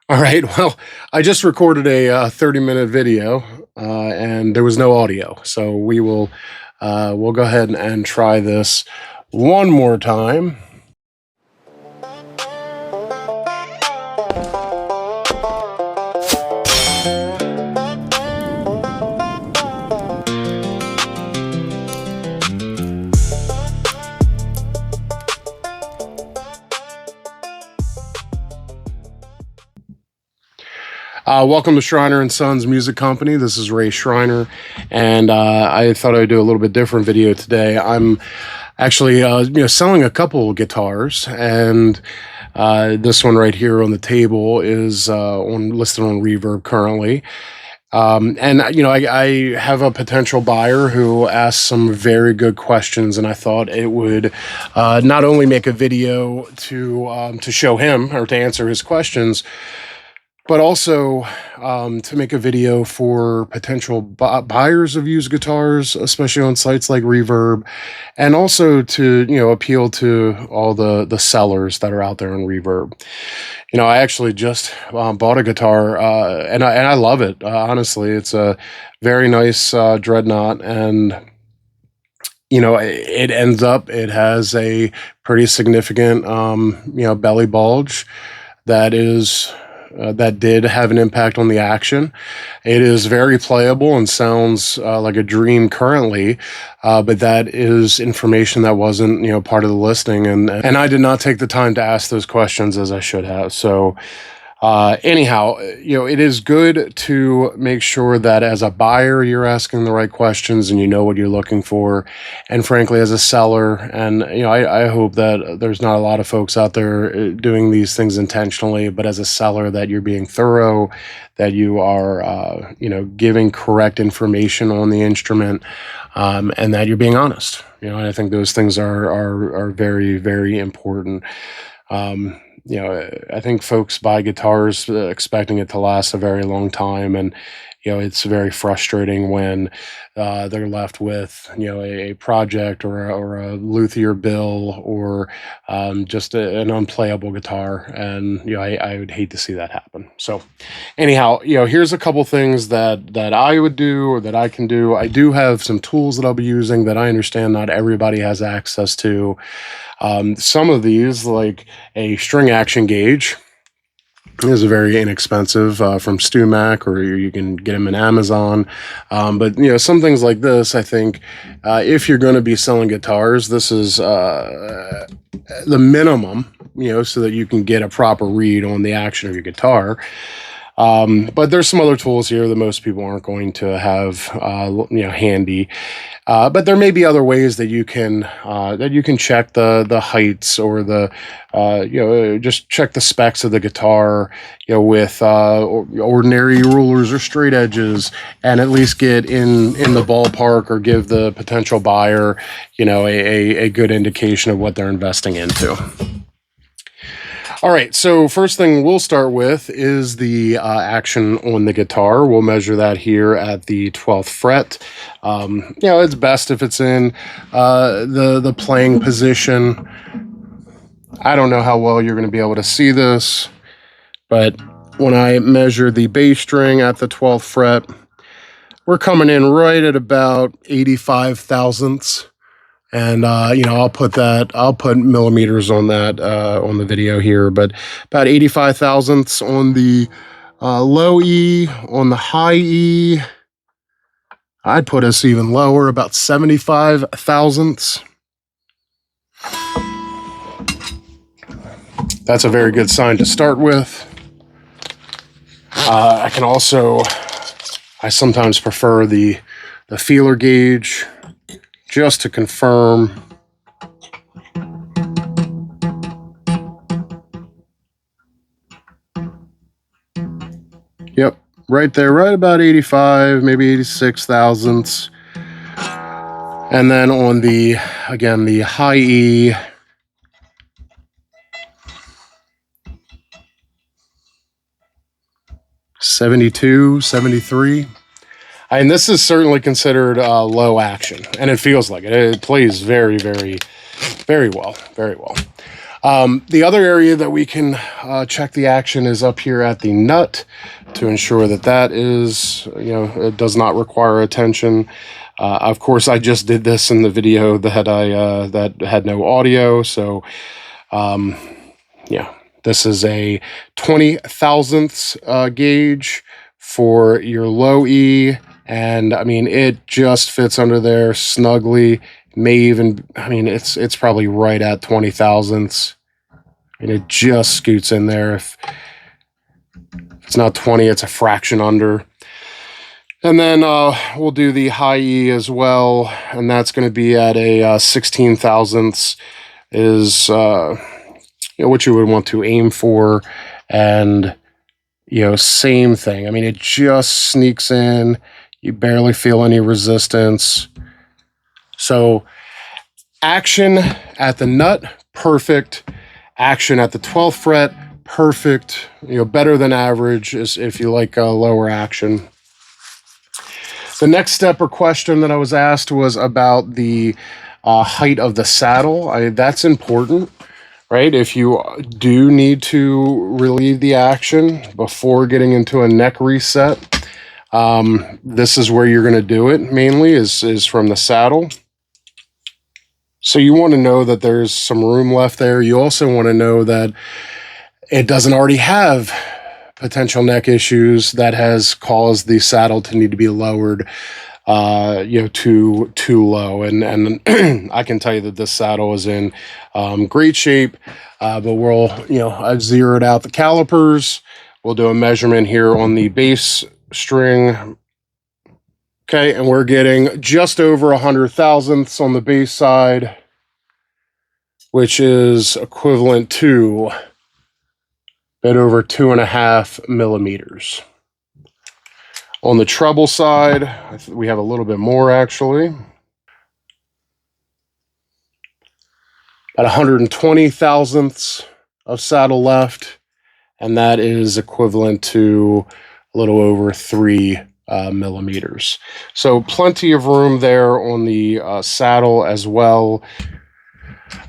All right. Well, I just recorded a 30-minute video, and there was no audio, so we'll go ahead and try this one more time. Welcome to Schreiner and Sons Music Company. This is Ray Schreiner, and I thought I'd do a little bit different video today. I'm actually, selling a couple guitars, and this one right here on the table is listed on Reverb currently. I have a potential buyer who asked some very good questions, and I thought it would not only make a video to show him or to answer his questions, but also to make a video for potential buyers of used guitars, especially on sites like Reverb, and also to appeal to all the sellers that are out there on Reverb. I actually just bought a guitar, and I love it. Honestly, it's a very nice Dreadnought, and it has a pretty significant belly bulge that did have an impact on the action. It is very playable and sounds like a dream currently, but that is information that wasn't part of the listing, and I did not take the time to ask those questions as I should have. So anyhow, it is good to make sure that as a buyer, you're asking the right questions and you know what you're looking for. And frankly, as a seller, and I hope that there's not a lot of folks out there doing these things intentionally, but as a seller, that you're being thorough, that you are, giving correct information on the instrument, and that you're being honest. And I think those things are very, very important. I think folks buy guitars expecting it to last a very long time, and it's very frustrating when they're left with a project or a luthier bill or just an unplayable guitar, and I would hate to see that happen. So anyhow, here's a couple things that I would do or that I can do. I do have some tools that I'll be using that I understand not everybody has access to. Some of these, like a string action gauge, is very inexpensive from StewMac, or you can get them in Amazon. But some things like this, I think, if you're going to be selling guitars, this is the minimum, so that you can get a proper read on the action of your guitar. But there's some other tools here that most people aren't going to have, handy. But there may be other ways that you can check the heights, or just check the specs of the guitar, with ordinary rulers or straight edges, and at least get in the ballpark, or give the potential buyer, a good indication of what they're investing into. All right, so first thing we'll start with is the action on the guitar. We'll measure that here at the 12th fret. It's best if it's in the playing position. I don't know how well you're going to be able to see this, but when I measure the bass string at the 12th fret, we're coming in right at about 85 thousandths. And, I'll put millimeters on that on the video here, but about 85 thousandths on the low E. On the high E, I'd put us even lower, about 75 thousandths. That's a very good sign to start with. I sometimes prefer the feeler gauge, just to confirm. Yep, right there, right about 85, maybe 86 thousandths. And then on the high E, '72, '73. And this is certainly considered low action, and it feels like it. It plays very, very, very well, very well. The other area that we can check the action is up here at the nut to ensure that that is, it does not require attention. Of course, I just did this in the video that that had no audio, so yeah, this is a 20 thousandths gauge for your low E, and I mean it just fits under there snugly. May even, I mean, it's probably right at 20 thousandths, and it just scoots in there. If it's not 20, it's a fraction under. And then we'll do the high E as well, and that's going to be at a 16 thousandths is what you would want to aim for. And same thing. I mean, it just sneaks in. You barely feel any resistance. So action at the nut, perfect. Action at the 12th fret, perfect. Better than average is if you like lower action. The next step or question that I was asked was about the height of the saddle. That's important, right? If you do need to relieve the action before getting into a neck reset, this is where you're going to do it mainly, is from the saddle. So you want to know that there's some room left there. You also want to know that it doesn't already have potential neck issues that has caused the saddle to need to be lowered, too low. And I can tell you that this saddle is in great shape. But we'll, I've zeroed out the calipers. We'll do a measurement here on the base string. Okay, and we're getting just over 100 thousandths on the base side, which is equivalent to a bit over 2.5 millimeters. On the treble side, we have a little bit more actually. About 120 thousandths of saddle left, and that is equivalent to a little over 3 millimeters. So plenty of room there on the saddle as well.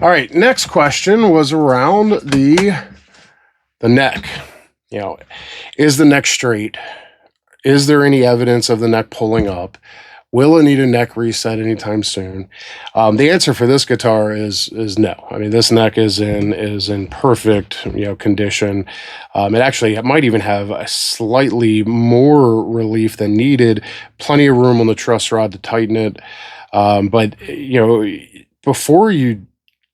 All right, next question was around the neck. Is the neck straight? Is there any evidence of the neck pulling up? Will it need a neck reset anytime soon? The answer for this guitar is no. I mean, this neck is in perfect condition. It might even have a slightly more relief than needed. Plenty of room on the truss rod to tighten it. But before you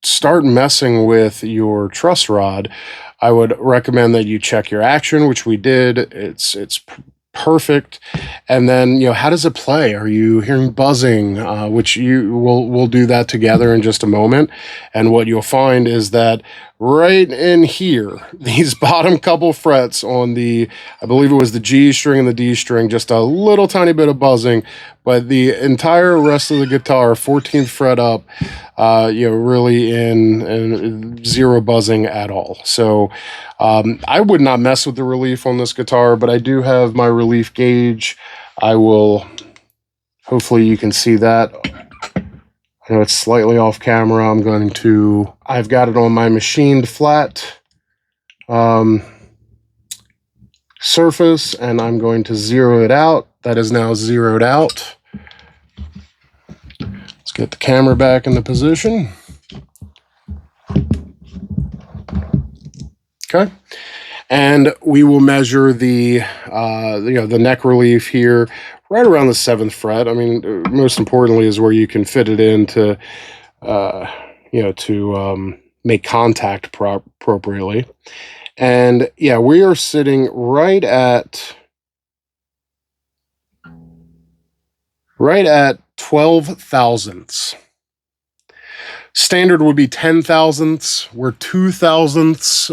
start messing with your truss rod, I would recommend that you check your action, which we did. It's perfect. And then, how does it play? Are you hearing buzzing? Which we'll do that together in just a moment. And what you'll find is that right in here, these bottom couple frets on I believe it was the G string and the D string, just a little tiny bit of buzzing, but the entire rest of the guitar, 14th fret up, really in zero buzzing at all. So I would not mess with the relief on this guitar, but I do have my relief gauge. I will, hopefully you can see that. I know it's slightly off camera. I've got it on my machined flat surface, and I'm going to zero it out. That is now zeroed out. Let's get the camera back into position. Okay. And we will measure the neck relief here right around the 7th fret. I mean, most importantly is where you can fit it in to make contact appropriately. And yeah, we are sitting right at 12 thousandths. Standard would be 10 thousandths. We're 2 thousandths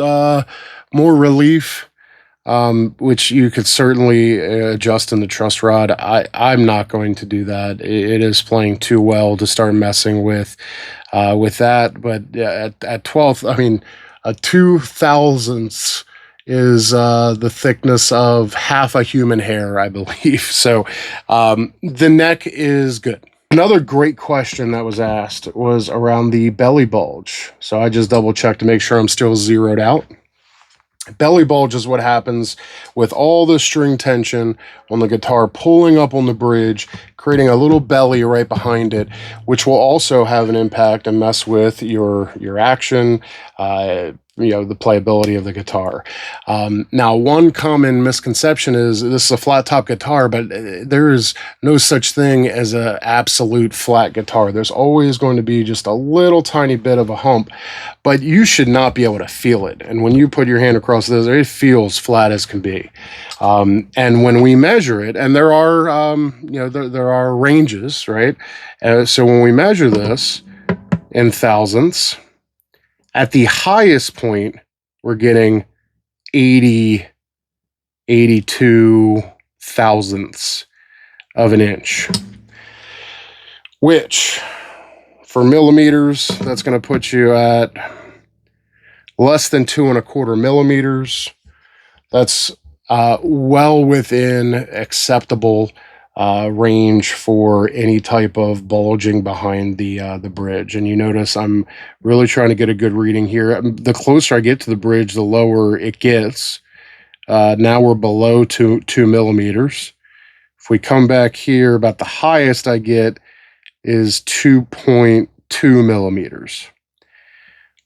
more relief, which you could certainly adjust in the truss rod. I'm not going to do that. It is playing too well to start messing with that. But at 12th, I mean, a 2 thousandths is the thickness of half a human hair, I believe. So the neck is good. Another great question that was asked was around the belly bulge. So I just double checked to make sure I'm still zeroed out. Belly bulge is what happens with all the string tension on the guitar pulling up on the bridge, creating a little belly right behind it, which will also have an impact and mess with your action, the playability of the guitar. Now, one common misconception is this is a flat top guitar, but there is no such thing as an absolute flat guitar. There's always going to be just a little tiny bit of a hump, but you should not be able to feel it. And when you put your hand across this, it feels flat as can be. And when we measure it, and there are, there are ranges, right? So when we measure this in thousandths, at the highest point, we're getting 82 thousandths of an inch, which for millimeters, that's going to put you at less than 2¼ millimeters. That's well within acceptable range for any type of bulging behind the bridge. And you notice I'm really trying to get a good reading here. The closer I get to the bridge, the lower it gets. Now we're below 2 millimeters. If we come back here, about the highest I get is 2.2 millimeters.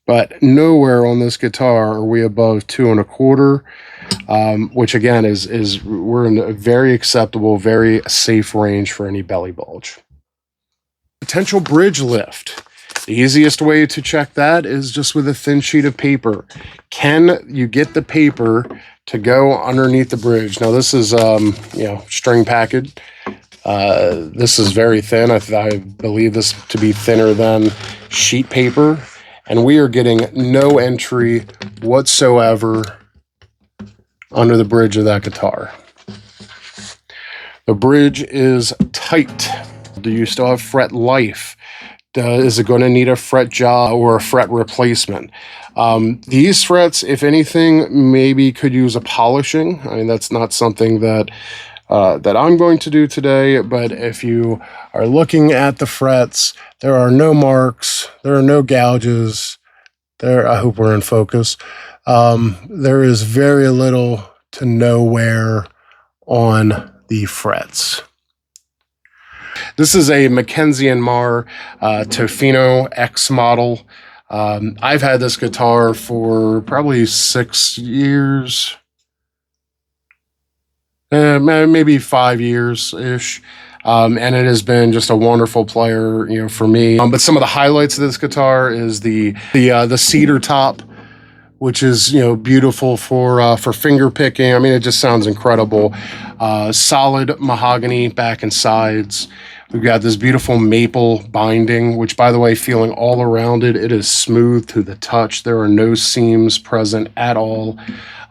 But nowhere on this guitar are we above 2¼ which again is we're in a very acceptable, very safe range for any belly bulge. Potential bridge lift. The easiest way to check that is just with a thin sheet of paper. Can you get the paper to go underneath the bridge? Now this is string packaged. This is very thin. I believe this to be thinner than sheet paper, and we are getting no entry whatsoever under the bridge of that guitar. The bridge is tight. Do you still have fret life? Is it going to need a fret job or a fret replacement? These frets, if anything, maybe could use a polishing. I mean, that's not something that I'm going to do today, but if you are looking at the frets, there are no marks, there are no gouges. I hope we're in focus. There is very little to no wear on the frets. This is a Mackenzie Marr Tofino X model. I've had this guitar for probably 6 years, maybe 5 years-ish. And it has been just a wonderful player, for me. But some of the highlights of this guitar is the cedar top, which is beautiful for finger picking. I mean, it just sounds incredible. Solid mahogany back and sides. We've got this beautiful maple binding, which, by the way, feeling all around it, it is smooth to the touch. There are no seams present at all,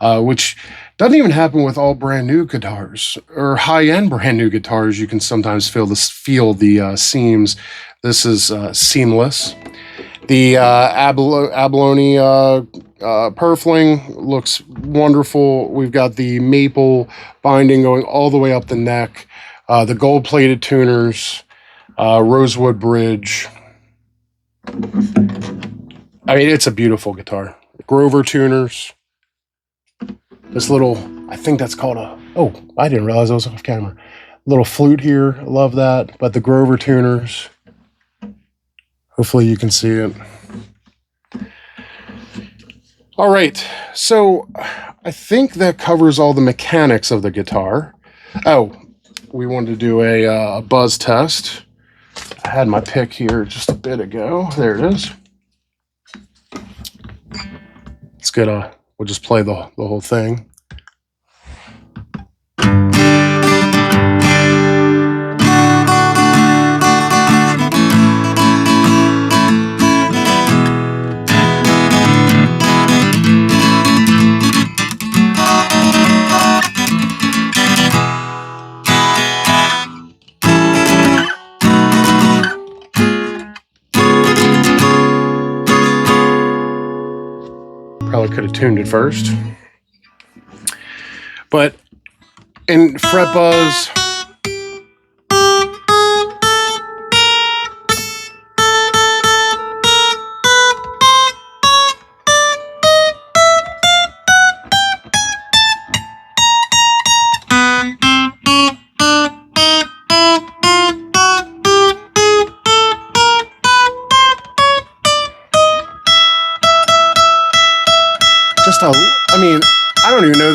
which doesn't even happen with all brand new guitars or high-end brand new guitars. You can sometimes feel the seams. This is seamless. The abalone purfling looks wonderful. We've got the maple binding going all the way up the neck. The gold-plated tuners, rosewood bridge. I mean, it's a beautiful guitar. Grover tuners. This little, I think that's called I didn't realize I was off camera. Little flute here, love that. But the Grover tuners, hopefully you can see it. All right, so I think that covers all the mechanics of the guitar. Oh, we wanted to do a buzz test. I had my pick here just a bit ago. There it is. Let's get we'll just play the whole thing. Probably could have tuned it first. But in fret buzz,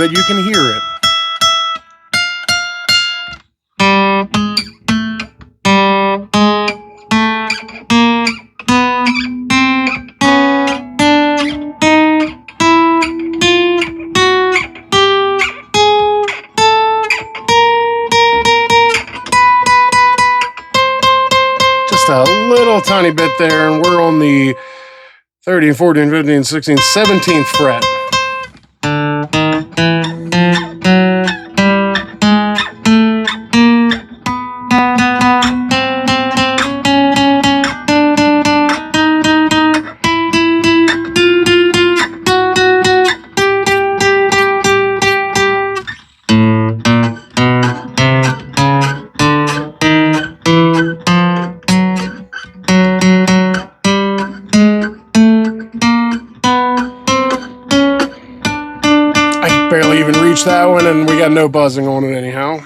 that you can hear it. Just a little tiny bit there, and we're on the 13, 14, 15, 16, 17th fret. Barely even reached that one, and we got no buzzing on it anyhow.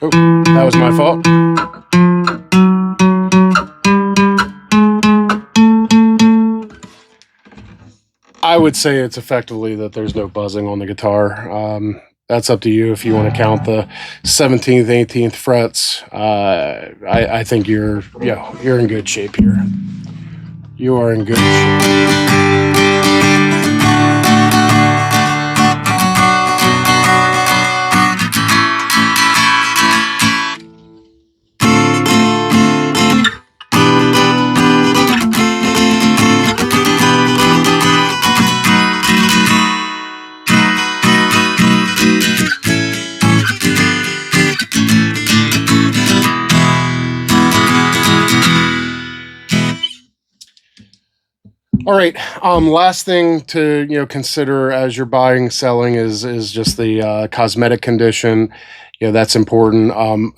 Oh, that was my fault. I would say it's effectively that there's no buzzing on the guitar. That's up to you if you want to count the 17th, 18th frets. I think you're in good shape here. You are in good shape. All right. Last thing to consider as you're buying, selling is just the cosmetic condition. That's important.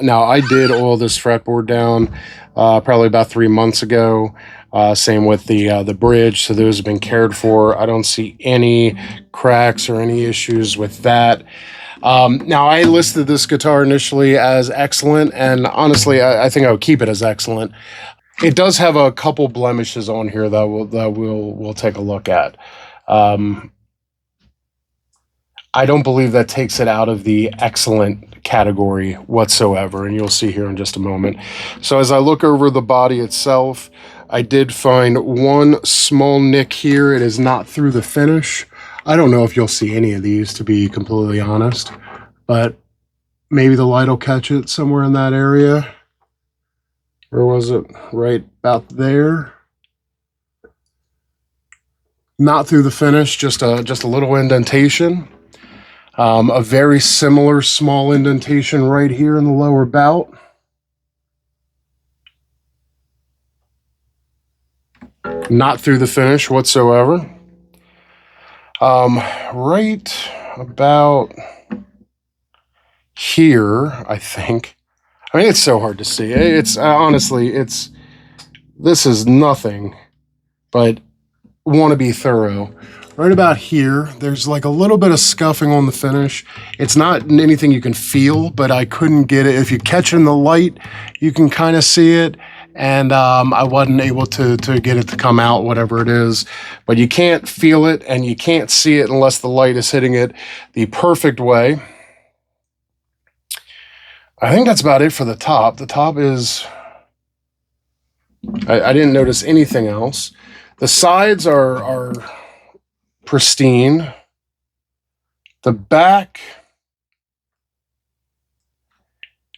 Now I did oil this fretboard down probably about 3 months ago. Same with the bridge. So those have been cared for. I don't see any cracks or any issues with that. Now I listed this guitar initially as excellent, and honestly, I think I would keep it as excellent. It does have a couple blemishes on here that we'll take a look at. I don't believe that takes it out of the excellent category whatsoever, and you'll see here in just a moment. So as I look over the body itself, I did find one small nick here. It is not through the finish. I don't know if you'll see any of these, to be completely honest, but maybe the light will catch it somewhere in that area. Where was it? Right about there. Not through the finish, just a little indentation. A very similar small indentation right here in the lower bout. Not through the finish whatsoever. Right about here, I think. I mean, it's so hard to see. It's honestly, this is nothing but want to be thorough. Right about here, there's like a little bit of scuffing on the finish. It's not anything you can feel, but I couldn't get it. If you catch it in the light, you can kind of see it. And I wasn't able to get it to come out, whatever it is. But you can't feel it and you can't see it unless the light is hitting it the perfect way. I think that's about it for the top. The top is, I didn't notice anything else. The sides are pristine. The back,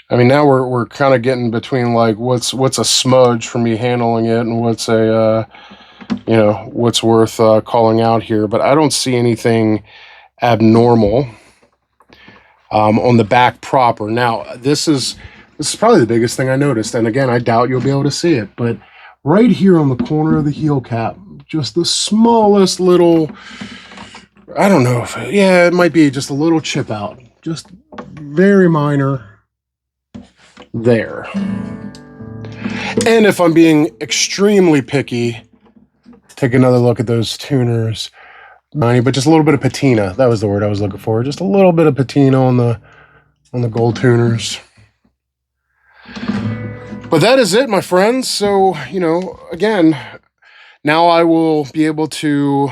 I mean, now we're kind of getting between like what's a smudge from me handling it and what's a what's worth calling out here. But I don't see anything abnormal on the back proper. Now this is probably the biggest thing I noticed, and again, I doubt you'll be able to see it, but right here on the corner of the heel cap, just the smallest little, I don't know if, yeah, it might be just a little chip out, just very minor there. And if I'm being extremely picky, take another look at those tuners, but just a little bit of patina. That was the word I was looking for. Just a little bit of patina on the gold tuners. But that is it, my friends. So, again, now I will be able to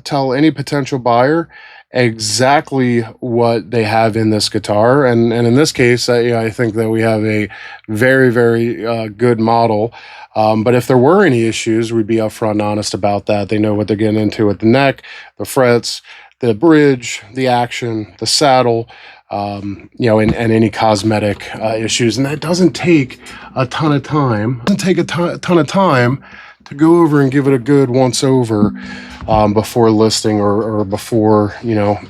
tell any potential buyer exactly what they have in this guitar. And in this case, I think that we have a very, very good model. But if there were any issues, we'd be upfront and honest about that. They know what they're getting into with the neck, the frets, the bridge, the action, the saddle, and any cosmetic issues. And that doesn't take a ton of time. It doesn't take a ton of time to go over and give it a good once over before listing or before,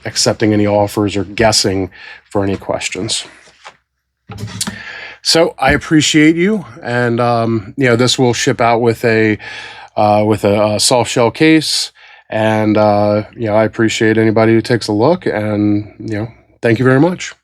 accepting any offers or guessing for any questions. So I appreciate you. And, this will ship out with a soft shell case. And, I appreciate anybody who takes a look, and, thank you very much.